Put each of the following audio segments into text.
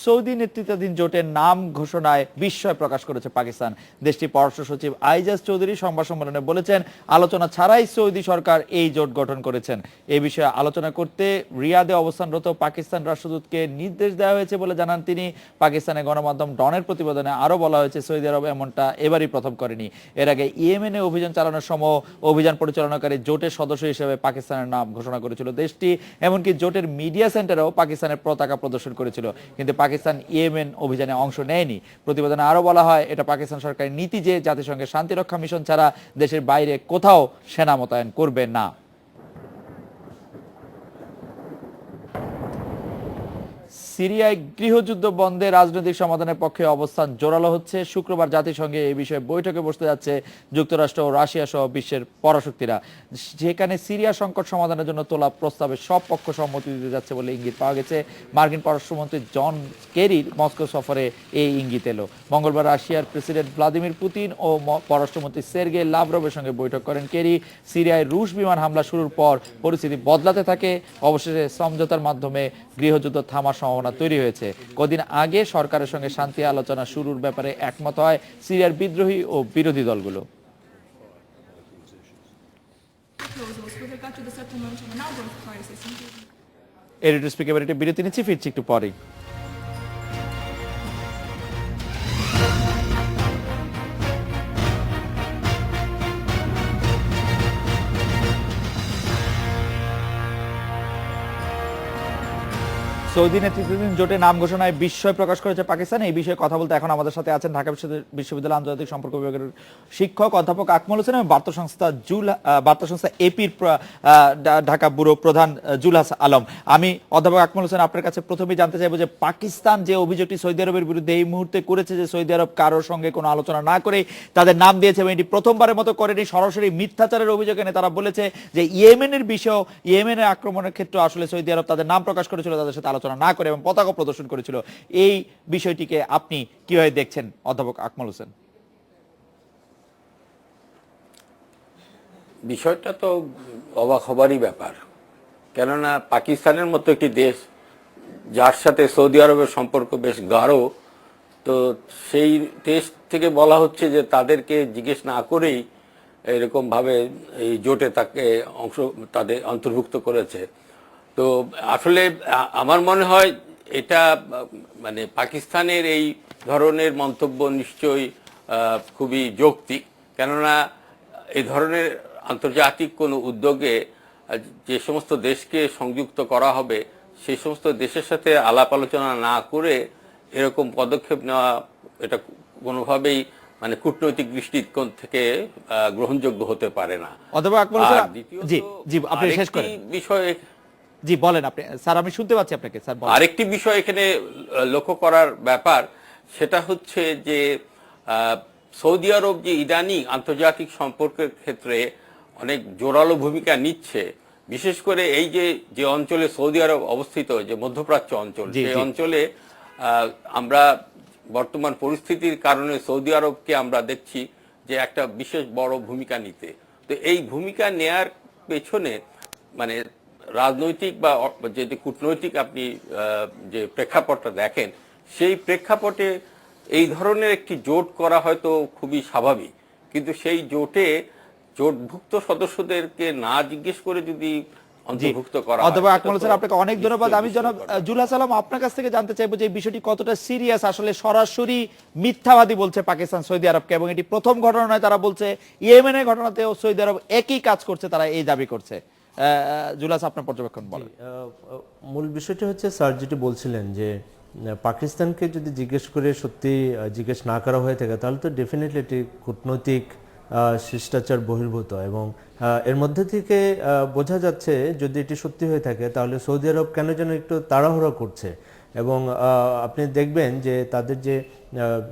Saudi নেতৃত্বাধীন জোটের নাম ঘোষণায় বিস্ময় প্রকাশ করেছে পাকিস্তান। দেশটির পররাষ্ট্র সচিব আইজাজ চৌধুরী সংবাদ সম্মেলনে বলেছেন, আলোচনা ছাড়াই সৌদি সরকার এই জোট গঠন করেছেন। এ বিষয়ে আলোচনা করতে রিয়াদে অবস্থানরত পাকিস্তান রাষ্ট্রদূতকে নির্দেশ দেওয়া হয়েছে বলে জানান তিনি। পাকিস্তানের গণমাধ্যম ডনের প্রতিবেদনে আরও বলা হয়েছে, সৌদি আরব এমনটা এবারই প্রথম করেনি। এর আগে ইয়েমেনে অভিযান চালানোর সময় অভিযান পরিচালনাকারী জোটের সদস্য হিসেবে পাকিস্তানের নাম ঘোষণা করেছিল দেশটি। এমনকি জোটের মিডিয়া সেন্টারেও পাকিস্তানের পতাকা প্রদর্শন করেছিল, কিন্তু পাকিস্তান ইয়েমেন অভিযানে অংশ নেয়নি। প্রতিবেদনে আরও বলা হয়, এটা পাকিস্তান সরকারের নীতি যে জাতিসংঘের শান্তিরক্ষা মিশন ছাড়া দেশের বাইরে কোথাও সেনা মোতায়েন করবে না। সিরিয়ায় গৃহযুদ্ধ বন্ধে রাজনৈতিক সমাধানের পক্ষে অবস্থান জোরালো হচ্ছে। শুক্রবার জাতিসংঘে এই বিষয়ে বৈঠকে বসতে যাচ্ছে যুক্তরাষ্ট্র ও রাশিয়া সহ বিশ্বের পরাশক্তিরা, যেখানে সিরিয়া সংকট সমাধানের জন্য তোলা প্রস্তাবে সব পক্ষ সম্মতি দিতে যাচ্ছে বলে ইঙ্গিত পাওয়া গেছে। মার্কিন পররাষ্ট্রমন্ত্রী জন কেরির মস্কো সফরে এই ইঙ্গিত এলো। মঙ্গলবার রাশিয়ার প্রেসিডেন্ট ভ্লাদিমির পুতিন ও পররাষ্ট্রমন্ত্রী সের্গে লাভরভের সঙ্গে বৈঠক করেন কেরি। সিরিয়ায় রুশ বিমান হামলা শুরুর পর পরিস্থিতি বদলাতে থাকে। অবশেষে সমঝোতার মাধ্যমে গৃহযুদ্ধ থামার সম্ভাবনা তৈরি হয়েছে। কদিন আগে সরকারের সঙ্গে শান্তি আলোচনা শুরুর ব্যাপারে একমত হয় সিরিয়ার বিদ্রোহী ও বিরোধী দলগুলো। এডিটর স্পিক এবার একটি বিরতি নিচ্ছি, ফিরছি একটু পরেই। সৌদি নেতৃত্বাধীন জোটের নাম ঘোষণায় বিস্ময় প্রকাশ করেছে পাকিস্তান। এই বিষয়ে কথা বলতে এখন আমাদের সাথে আছেন ঢাকা বিশ্ববিদ্যালয় আন্তর্জাতিক সম্পর্ক বিভাগের শিক্ষক অধ্যাপক আকমল হোসেন এবং বার্তা সংস্থা এপির ঢাকা ব্যুরো প্রধান জুলহাস আলম। আমি অধ্যাপক আকমল হোসেন আপনার কাছে প্রথমেই জানতে চাইবো যে পাকিস্তান যে অভিযোগটি সৌদি আরবের বিরুদ্ধে এই মুহূর্তে করেছে, যে সৌদি আরব কারোর সঙ্গে কোনো আলোচনা না করে তাদের নাম দিয়েছে এবং এটি প্রথমবারের মতো করেনি, সরাসরি মিথ্যাচারের অভিযোগ এনে তারা বলেছে যে ইয়েমেনের বিষয়, ইয়েমেনের আক্রমণের ক্ষেত্রে আসলে সৌদি আরব তাদের নাম প্রকাশ করেছিল, তাদের সাথে না করে এবং পতাকা প্রদর্শন করেছিল। এই বিষয়টিকে আপনি কিভাবে দেখছেন অধ্যাপক আকমল হোসেন? বিষয়টা তো অবাক হবারই ব্যাপার, কেননা পাকিস্তানের মতো একটি দেশ যার সাথে সৌদি আরবের সম্পর্ক বেশ গাঢ়, তো সেই দেশ থেকে বলা হচ্ছে যে তাদেরকে জিজ্ঞেস না করেই এরকম ভাবে এই জোটে তাদের অন্তর্ভুক্ত করেছে। তো আসলে আমার মনে হয় এটা মানে পাকিস্তানের এই ধরনের মন্তব্য নিশ্চয়ই খুবই যৌক্তিক, কেননা এই ধরনের আন্তর্জাতিক কোনো উদ্যোগে যে সমস্ত দেশকে সংযুক্ত করা হবে সেই সমস্ত দেশের সাথে আলাপ আলোচনা না করে এরকম পদক্ষেপ নেওয়া এটা কোনোভাবেই মানে কূটনৈতিক দৃষ্টিকোণ থেকে গ্রহণযোগ্য হতে পারে না। অথবা আকমল হোসেন, জি জি আপনি শেষ করেন। বিষয় জি বলেন আপনি স্যার, আমি শুনতে পাচ্ছি আপনাকে স্যার। আরেকটি বিষয় এখানে লক্ষ্য করার ব্যাপার, সেটা হচ্ছে যে সৌদি আরব যে ইদানিং আন্তর্জাতিক সম্পর্কের ক্ষেত্রে অনেক জোরালো ভূমিকা নিচ্ছে, বিশেষ করে এই যে অঞ্চলে সৌদি আরব অবস্থিত, যে মধ্যপ্রাচ্য অঞ্চল, সেই অঞ্চলে আমরা বর্তমান পরিস্থিতির কারণে সৌদি আরবকে আমরা দেখছি যে একটা বিশেষ বড় ভূমিকা নিতে। তো এই ভূমিকা নেয়ার পেছনে মানে রাজনৈতিক বা যদি কূটনৈতিক আপনি যে প্রেক্ষাপটটা দেখেন, সেই প্রেক্ষাপটে এই ধরনের একটি জোট করা হয়তো খুবই স্বাভাবিক, কিন্তু সেই জোটভুক্ত সদস্যদেরকে না জিজ্ঞেস করে যদি অন্তর্ভুক্ত করা হয়। অথবা আকমল হোসেন, আপনাকে অনেক ধন্যবাদ। আমি জনাব জুলহাস আলম আপনার কাছ থেকে জানতে চাইবো যে এই বিষয়টি কতটা সিরিয়াস। আসলে সরাসরি মিথ্যাবাদী বলছে পাকিস্তান সৌদি আরবকে, এবং এটি প্রথম ঘটনা নয়। তারা বলছে ইয়েমেনের ঘটনাতেও সৌদি আরব একই কাজ করছে, তারা এই দাবি করছে। জুলহাস, আপনার পর্যবেক্ষণ বলেন। মূল বিষয়টি হচ্ছে স্যার যেটি বলছিলেন যে পাকিস্তানকে যদি জিজ্ঞেস করে সত্যি জিজ্ঞেস না করা হয়ে থাকে তাহলে তো ডেফিনেটলি এটি কূটনৈতিক শিষ্টাচার বহির্ভূত, এবং এর মধ্যে থেকে বোঝা যাচ্ছে যদি এটি সত্যি হয়ে থাকে তাহলে সৌদি আরব কেন যেন একটু তাড়াহুড়া করছে। এবং আপনি দেখবেন যে তাদের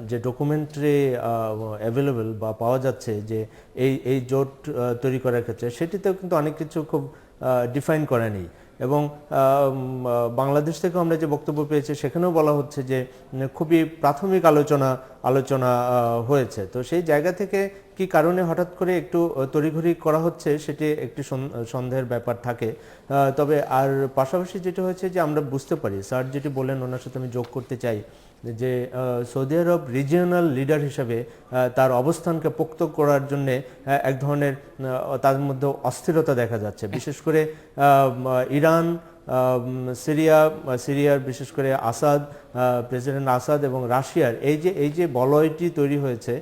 যে ডকুমেন্টারি অ্যাভেলেবল বা পাওয়া যাচ্ছে যে এই জোট তৈরি করার ক্ষেত্রে, সেটিতেও কিন্তু অনেক কিছু খুব ডিফাইন করা নেই। এবং বাংলাদেশ থেকে আমরা যে বক্তব্য পেয়েছি সেখানেও বলা হচ্ছে যে খুবই প্রাথমিক আলোচনা হয়েছে। তো সেই জায়গা থেকে কি কারণে হঠাৎ করে একটু তড়িঘড়ি করা হচ্ছে সেটি একটি সন্দেহের ব্যাপার থাকে। তবে আর পাশাপাশি যেটা হয়েছে যে আমরা বুঝতে পারি, স্যার যেটি বললেন ওনার সাথে আমি যোগ করতে চাই, যে সৌদি আরব রিজিওনাল লিডার হিসেবে তার অবস্থানকে পোক্ত করার জন্য এক ধরনের তার মধ্যে অস্থিরতা দেখা যাচ্ছে, বিশেষ করে ইরান, সিরিয়ার বিশেষ করে আসাদ, প্রেসিডেন্ট আসাদ এবং রাশিয়ার এই যে বলয়টি তৈরি হয়েছে,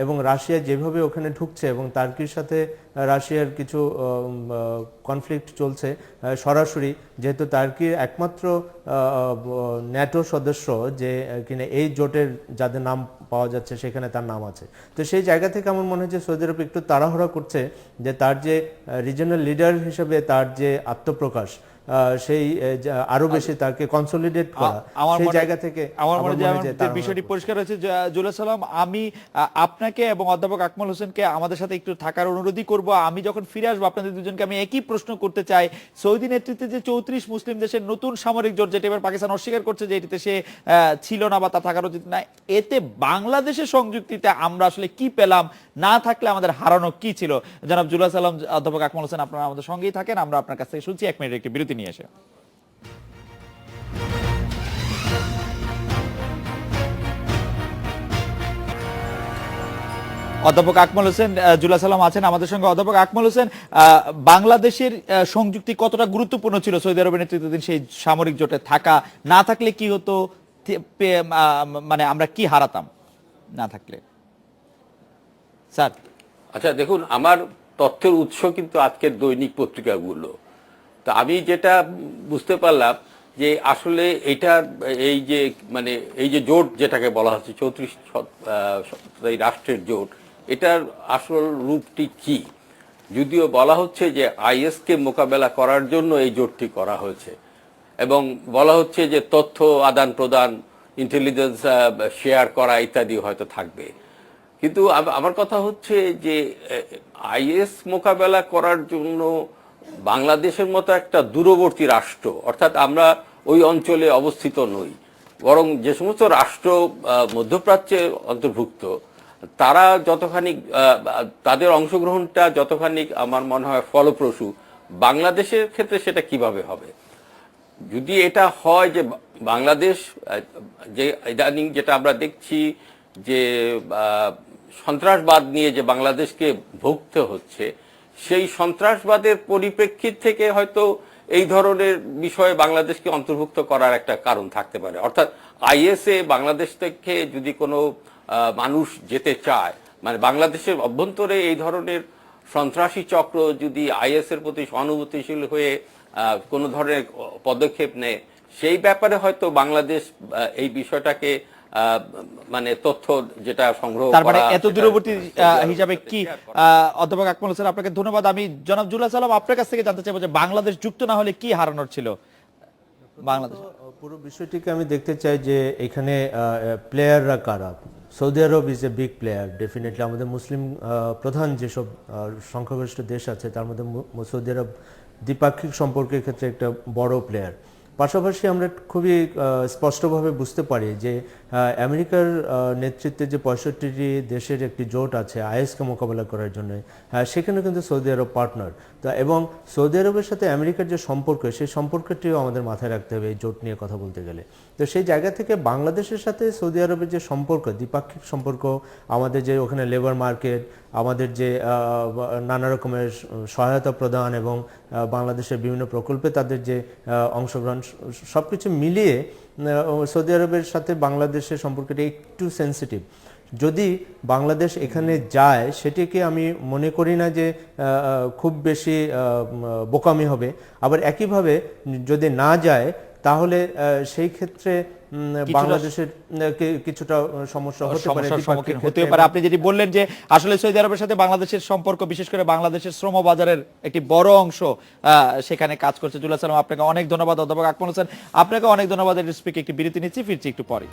এবং রাশিয়া যেভাবে ওখানে ঢুকছে এবং টার্কির সাথে রাশিয়ার কিছু কনফ্লিক্ট চলছে সরাসরি, যেহেতু টার্কির একমাত্র ন্যাটো সদস্য যে কিনা এই জোটের যাদের নাম পাওয়া যাচ্ছে সেখানে তার নাম আছে। তো সেই জায়গা থেকে আমার মনে হয় যে সৌদি আরব একটু তাড়াহুড়া করছে যে তার যে রিজিওনাল লিডার হিসেবে তার যে আত্মপ্রকাশ সেই আরো বেশি তাকে কনসলিডেট করা, সেই জায়গা থেকে আমার মনে হয় যে বিষয়টি পরিষ্কার হয়েছে। জুলের সালাম, আমি আপনাকে এবং অধ্যাপক আকমল হোসেনকে আমাদের সাথে একটু থাকার অনুরোধই করব। আমি যখন ফিরে আসবো আপনাদের দুজনকে আমি একই প্রশ্ন করতে চাই, সৌদি নেতৃত্বে যে 34 মুসলিম দেশের নতুন সামরিক জোট, যেটা এবার পাকিস্তান অস্বীকার করছে যে এটিতে সে ছিল না বা তা থাকার উচিত না, এতে বাংলাদেশের সংযুক্তিতে আমরা আসলে কি পেলাম, না থাকলে আমাদের হারানো কি ছিল? জনাব জুলের সালাম, অধ্যাপক আকমল হোসেন, আপনারা আমাদের সঙ্গেই থাকেন, আমরা আপনার কাছ থেকে শুনছি। 1 মিনিট একটি বিরতি নিয়ে এসে অধ্যাপক আকমল হোসেন, জুলা সালাম আছেন আমাদের সঙ্গে। অধ্যাপক আকমল হোসেন, বাংলাদেশের সংযুক্তি কতটা গুরুত্বপূর্ণ ছিল সৌদি আরবের নেতৃত্বাধীন সেই সামরিক জোটে থাকা? না থাকলে কি হতো, মানে আমরা কি হারাতাম না থাকলে? স্যার আচ্ছা দেখুন, আমার তথ্যের উৎস কিন্তু আজকের দৈনিক পত্রিকাগুলো। তো আমি যেটা বুঝতে পারলাম যে আসলে এটা এই যে জোট যেটাকে বলা হচ্ছে 34 রাষ্ট্রের জোট, এটার আসল রূপটি কি? যদিও বলা হচ্ছে যে আইএসকে মোকাবেলা করার জন্য এই জোটটি করা হয়েছে, এবং বলা হচ্ছে যে তথ্য আদান প্রদান, ইন্টেলিজেন্স শেয়ার করা ইত্যাদি হয়তো থাকবে। কিন্তু আমার কথা হচ্ছে যে আইএস মোকাবেলা করার জন্য বাংলাদেশের মতো একটা দূরবর্তী রাষ্ট্র, অর্থাৎ আমরা ওই অঞ্চলে অবস্থিত নই, বরং যে সমস্ত রাষ্ট্র মধ্যপ্রাচ্যে অন্তর্ভুক্ত, তারা যতখানি তাদের অংশগ্রহণটা যতখানি আমার মনে হয় ফলপ্রসূ, বাংলাদেশের ক্ষেত্রে সেটা কিভাবে হবে? যদি এটা হয় যে বাংলাদেশ, যে ইদানিং যেটা আমরা দেখছি যে সন্ত্রাসবাদ নিয়ে যে বাংলাদেশকে ভুগতে হচ্ছে, সেই সন্ত্রাসবাদের পরিপ্রেক্ষিত থেকে হয়তো এই ধরনের বিষয়ে বাংলাদেশকে অন্তর্ভুক্ত করার একটা কারণ থাকতে পারে। অর্থাৎ আইএসএ বাংলাদেশ থেকে যদি কোনো মানুষ যেতে চায়, মানে বাংলাদেশের অভ্যন্তরে এই ধরনের সন্ত্রাসী চক্র যদি আইএস এর প্রতি সহানুভূতিশীল হয়ে কোনো ধরনের পদক্ষেপ নেয়, সেই ব্যাপারে হয়তো বাংলাদেশ এই বিষয়টাকে মানে তথ্য যেটা সংগ্রহ করা, তার মানে এত দূরবর্তী হিসাবে কি? অধ্যাপক আকমল হোসেন, আপনাকে ধন্যবাদ। আমি জনাব জুলা সালাম আপনার কাছ থেকে জানতে চাইবো যে বাংলাদেশ যুক্ত না হলে কি হারানোর ছিল বাংলাদেশ? পুরো বিষয়টিকে আমি দেখতে চাই যে এখানে প্লেয়াররা কারা। Saudi Arab is a big player, definitely আমাদের মুসলিম প্রধান যেসব সংখ্যাগরিষ্ঠ দেশ আছে তার মধ্যে সৌদি আরব দ্বিপাক্ষিক সম্পর্কের ক্ষেত্রে একটা বড় প্লেয়ার। পাশাপাশি আমরা খুবই স্পষ্টভাবে বুঝতে পারি যে আমেরিকার নেতৃত্বে যে 65টি দেশের একটি জোট আছে আইএসকে মোকাবেলা করার জন্য, সেখানে কিন্তু সৌদি আরব পার্টনার। তো এবং সৌদি আরবের সাথে আমেরিকার যে সম্পর্ক, সেই সম্পর্কটিও আমাদের মাথায় রাখতে হবে এই জোট নিয়ে কথা বলতে গেলে। তো সেই জায়গা থেকে বাংলাদেশের সাথে সৌদি আরবের যে সম্পর্ক, দ্বিপাক্ষিক সম্পর্ক, আমাদের যে ওখানে লেবার মার্কেট, আমাদের যে নানা রকমের সহায়তা প্রদান এবং বাংলাদেশের বিভিন্ন প্রকল্পে তাদের যে অংশগ্রহণ, সবকিছু মিলিয়ে সৌদি আরবের সাথে বাংলাদেশের সম্পর্কটা একটু সেন্সিটিভ। যদি বাংলাদেশ এখানে যায়, সেটিকে আমি মনে করি না যে খুব বেশি বোকামি হবে। আবার একইভাবে যদি না যায়, তাহলে সেই ক্ষেত্রে বাংলাদেশের কিছুটা সমস্যা হতে পারে। আপনি যেটি বললেন যে আসলে সৌদি আরবের সাথে বাংলাদেশের সম্পর্ক, বিশেষ করে বাংলাদেশের শ্রম বাজারের একটি বড় অংশ সেখানে কাজ করছে। জুলা সালাম, আপনাকে অনেক ধন্যবাদ। অধ্যাপক আকমল হোসেন, আপনাকে অনেক ধন্যবাদ। একটি বিরতি নিচ্ছি, ফিরছি একটু পরে।